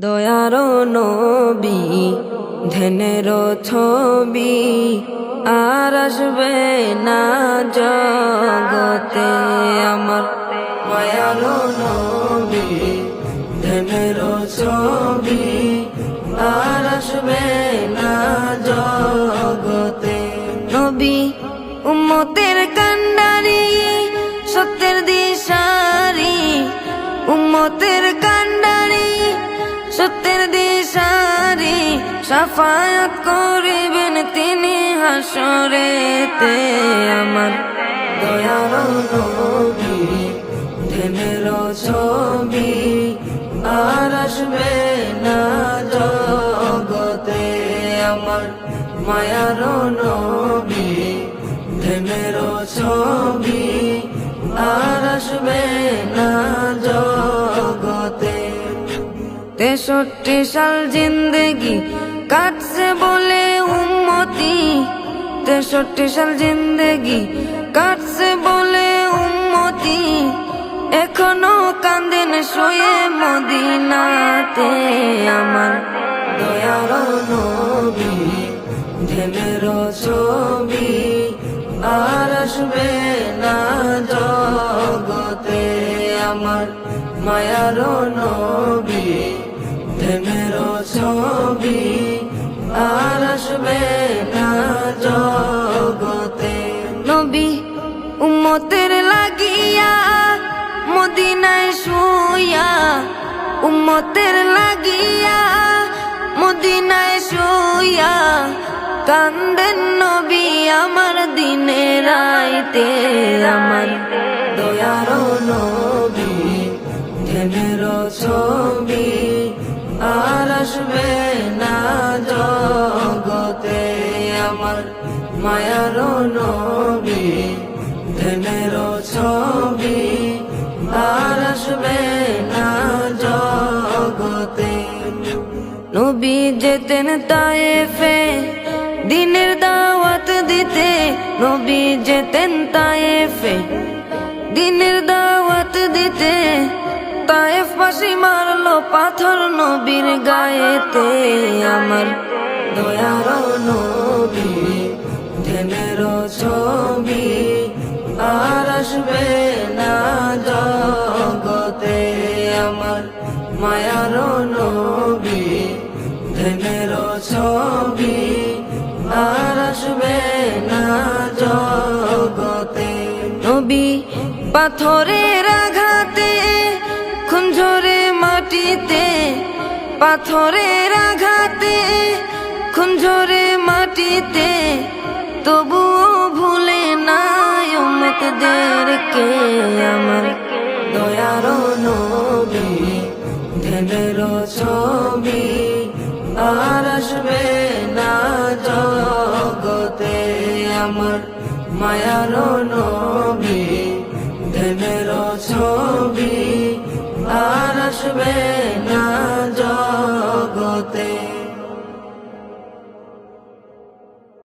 দয়ার নবী ধ্যানের ছবি আর আসবে না জগতে আমার মায়ার নবী ধ্যানের ছবি আর আসবে না জগতে নবী উম্মতের কান্ডারি সত্যের দিশারি উম্মতের কান্ডারি সত্যের দিশারি শাফায়াত করিবেন তিনি হাসরেতে আমার দয়ার নবী ধ্যানের ছবি আর আসবে না জগতে আমার মায়ার নবী ধ্যানের ছবি আর আসবে না জগতে 63 সাল জিন্দেগি কাটছে বলে উম্মতি 63 সাল জিন্দেগি কাটছে বলে উম্মতি এখনো কান্দেন শুয়ে মদিনাতে আমার দয়ার নবী ধ্যানের ছবি আর আসবে না জগতে আমার মায়ার নবী ধ্যানের ছবি আর আসবে না জগতে নবী উম্মতের লাগিয়া মদিনায় শুইয়া উম্মতের লাগিয়া মদিনায় শুইয়া কান্দেন নবী আমার দিনে রাইতে আমার দয়ার নবী ধ্যানের ছবি আর আসবে না জগতে আমার মায়ার নবী ধ্যানের ছবি আর আসবে না জগতে নবী যেতেন তায়েফে দিনের দাওয়াত দিতে নবী যেতেন তায়েফে দিনের দাওয়াত দিতে তায়েফ বাসী মারলো পাথর নবীর গায়েতে আমার দয়ার নবী ধ্যানের ছবি আর আসবে না জগতে আমার মায়ার নবী ধ্যানের ছবি আর আসবে না জগতে নবী পাথরের আঘাতে খুন ঝরে মাটিতে পাথরের আঘাতে খুন ঝরে মাটিতে তবুও ভুলে নাই উম্মতদেরকে আমার দয়ার নবী ধ্যানের ছবি আর আসবে না জগতে আমার মায়ার নবী ধ্যানের ছবি আর আসবে না